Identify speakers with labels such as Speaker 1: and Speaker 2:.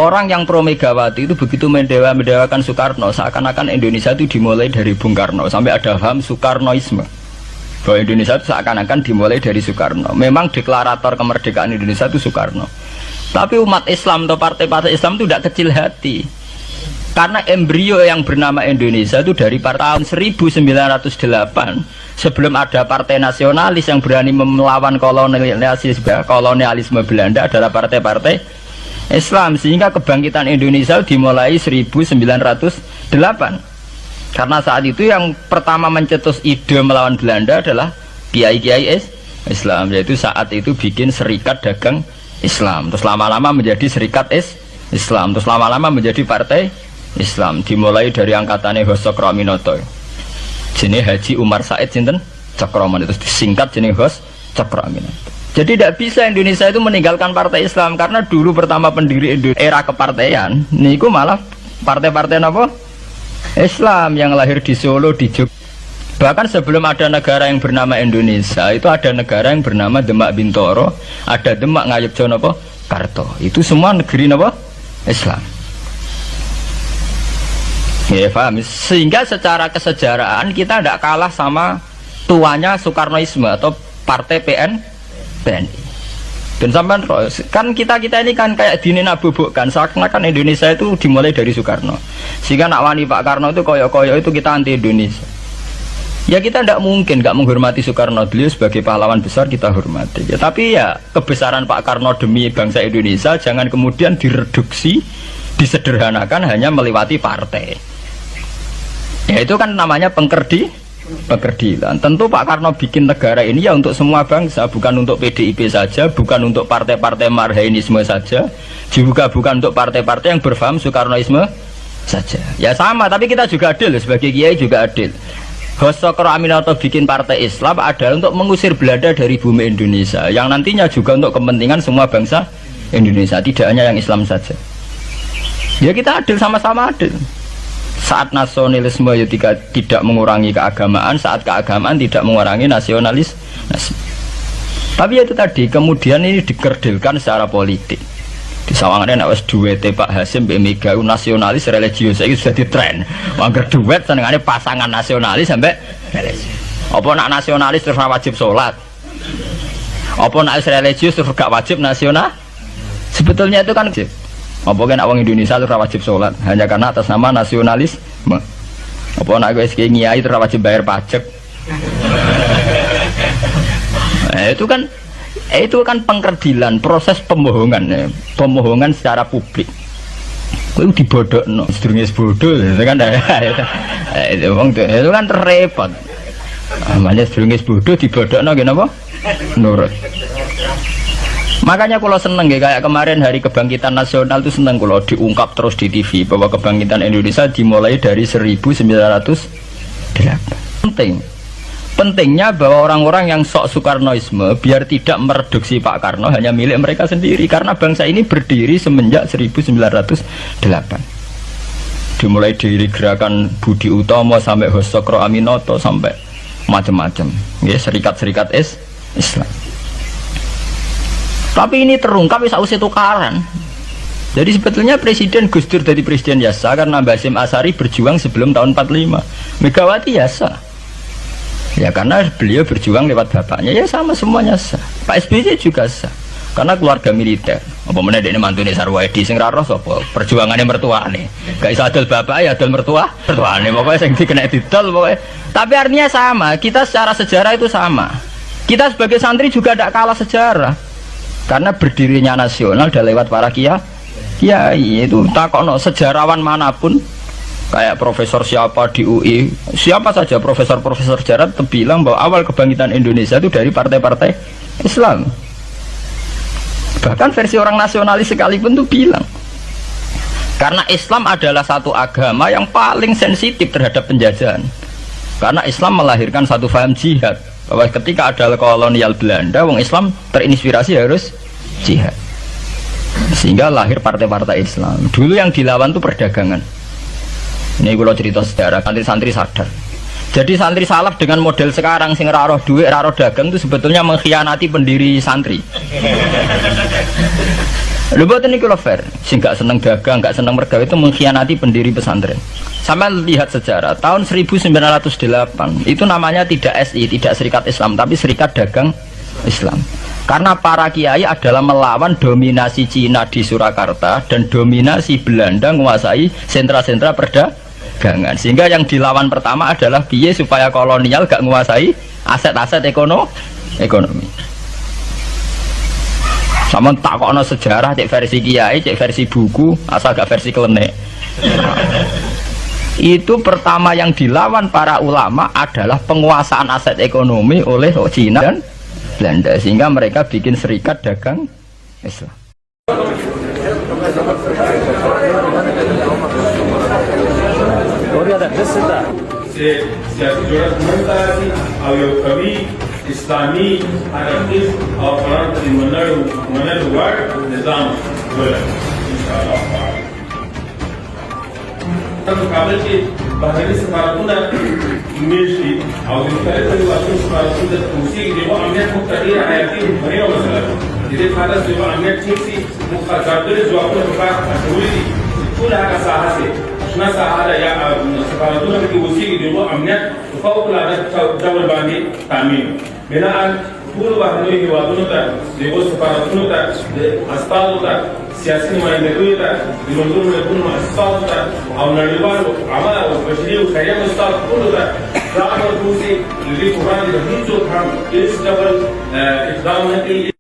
Speaker 1: Orang yang pro Megawati itu begitu mendewakan Soekarno, seakan-akan Indonesia itu dimulai dari Bung Karno, sampai ada paham Soekarnoisme. Bahwa Indonesia itu seakan-akan dimulai dari Soekarno. Memang deklarator kemerdekaan Indonesia itu Soekarno. Tapi umat Islam atau partai-partai Islam itu tidak kecil hati. Karena embrio yang bernama Indonesia itu dari tahun 1908, sebelum ada partai nasionalis yang berani melawan kolonialisme Belanda adalah partai-partai Islam, sehingga kebangkitan Indonesia dimulai 1908. Karena saat itu yang pertama mencetus ide melawan Belanda adalah kiai-kiai Islam, yaitu saat itu bikin serikat dagang Islam, terus lama-lama menjadi serikat Islam, terus lama-lama menjadi partai Islam. Dimulai dari angkatannya Hos Cokroaminoto, jenis Haji Umar Said sinten Cokroaminoto, itu disingkat jenis Hos Cokroaminoto. Jadi tidak bisa Indonesia itu meninggalkan partai Islam, karena dulu pertama pendiri era kepartaian niku malah partai-partai apa? Islam yang lahir di Solo, di Jogja. Bahkan sebelum ada negara yang bernama Indonesia, itu ada negara yang bernama Demak Bintoro, ada Demak Ngayogja napa? Karto. Itu semua negeri napa? Islam. Ya paham. Sehingga secara kesejarahan kita tidak kalah sama tuanya Soekarnoisme atau partai PNI. Dan sampai kan kita ini kan kayak dinabubukkan seakan-akan Indonesia itu dimulai dari Soekarno, sehingga nak wani Pak Karno itu koyok-koyok itu kita anti Indonesia. Ya kita tidak mungkin nggak menghormati Soekarno, beliau sebagai pahlawan besar kita hormati ya, tapi ya kebesaran Pak Karno demi bangsa Indonesia jangan kemudian direduksi, disederhanakan hanya melewati partai. Ya itu kan namanya pekerdilan. Tentu Pak Karno bikin negara ini ya untuk semua bangsa, bukan untuk PDIP saja, bukan untuk partai-partai marhainisme saja, juga bukan untuk partai-partai yang berfaham Soekarnoisme saja. Ya sama, tapi kita juga adil, sebagai kiai juga adil. Hos Cokroaminoto bikin partai Islam adalah untuk mengusir Belanda dari bumi Indonesia, yang nantinya juga untuk kepentingan semua bangsa Indonesia, tidak hanya yang Islam saja. Ya kita adil, sama-sama adil. Saat nasionalisme ya tidak mengurangi keagamaan, saat keagamaan tidak mengurangi nasionalis. Tapi itu tadi kemudian ini dikerdilkan secara politik. Di sawangannya nak wis duwete Pak Hasim Mbak Mega nasionalis religius itu sudah ditren. Angger duet senengane pasangan nasionalis sampai religius. Apa nak nasionalis terus wajib sholat? Apa nak religius terus gak wajib nasional? Sebetulnya itu kan apa kan orang Indonesia itu wajib sholat hanya karena atas nama nasionalisme. Apa nak gue kiai itu wajib bayar pajak. Itu kan pengkerdilan, proses pembohongan ya. Pembohongan secara publik. Gue dibodokno, sedurunge bodoh itu kan itu kan repot. Namanya sedurunge bodoh dibodokno kenapa? Nurut. Makanya kalau seneng ya, kayak kemarin Hari Kebangkitan Nasional itu seneng kalau diungkap terus di TV bahwa kebangkitan Indonesia dimulai dari 1908. Pentingnya bahwa orang-orang yang sok Soekarnoisme biar tidak mereduksi Pak Karno hanya milik mereka sendiri, karena bangsa ini berdiri semenjak 1908. Dimulai dari gerakan Budi Utomo sampai Hos Cokroaminoto sampai macam-macam, ya serikat-serikat Islam. Tapi ini terungkap sausé tukaran. Jadi sebetulnya Presiden Gus Dur jadi Presiden Yasa karena Mbah Hasyim Asy'ari berjuang sebelum tahun 45. Megawati Yasa. Ya karena beliau berjuang lewat bapaknya, ya sama semuanya sah. Pak SBY juga sah. Karena keluarga militer. Apa meneh dekne mantune Sarwaedi sing ra roh sapa? Perjuangane mertuane. Gak iso adol bapak ya adol mertuane. Pokoke sing dikena didol pokoke. Tapi artinya sama, kita secara sejarah itu sama. Kita sebagai santri juga tidak kalah sejarah. Karena berdirinya nasional udah lewat para kiai itu takokno sejarawan manapun kayak profesor siapa di UI, siapa saja profesor sejarah bilang bahwa awal kebangkitan Indonesia itu dari partai-partai Islam. Bahkan versi orang nasionalis sekalipun tuh bilang karena Islam adalah satu agama yang paling sensitif terhadap penjajahan, karena Islam melahirkan satu faham jihad bahwa ketika ada kolonial Belanda, wong Islam terinspirasi harus jihad, sehingga lahir partai-partai Islam. Dulu yang dilawan tuh perdagangan. Ini kalau cerita sejarah, santri-santri sadar. Jadi santri salaf dengan model sekarang sing raroh duit, raroh dagang itu sebetulnya mengkhianati pendiri santri. Lho mboten niku lho fair. Sing gak seneng dagang, gak seneng mergawe itu mengkhianati pendiri pesantren. Sama lihat sejarah, tahun 1908 itu namanya tidak SI, tidak Serikat Islam, tapi Serikat Dagang Islam. Karena para kiai adalah melawan dominasi Cina di Surakarta dan dominasi Belanda menguasai sentra-sentra perdagangan. Sehingga yang dilawan pertama adalah piye supaya kolonial gak menguasai aset-aset ekonomi. Sama takokno sejarah, cek versi kiai, cek versi buku, asal gak versi klenek. Itu pertama yang dilawan para ulama adalah penguasaan aset ekonomi oleh Cina dan Belanda, sehingga mereka bikin Serikat Dagang Islam.
Speaker 2: इस्लामी अरबिस और फ्रांस की मनर वर्ड निज़ाम मुकाबले के बाहरी सफारतों मिर्ची और मुख्तलिफ रिवायों सफारतों से उसी जो अमीर मुख्तलिफ आयाती भरे और मसला जिसे खातर जो अमीर ठीक सी मुख्तलिफ जो अपने मुकाब अशूरी पूरा का साहस है ना सहारा या सफारतों की उसी जो अमीर फौक लाना जबर बांधी तामील बिना पूर्व वाहनों की वादों तक देखो सफारतों तक अस्पतालों तक सियासी नुमाइंदगी तक दिनों में पूर्ण अस्पताल तक और नड़ीवार आवाज़ और बशरी और खैरियत अस्पताल पूर्ण तक रात और दूसरी लिखी कुरान की जो था इस डबल इक़दाम ने कि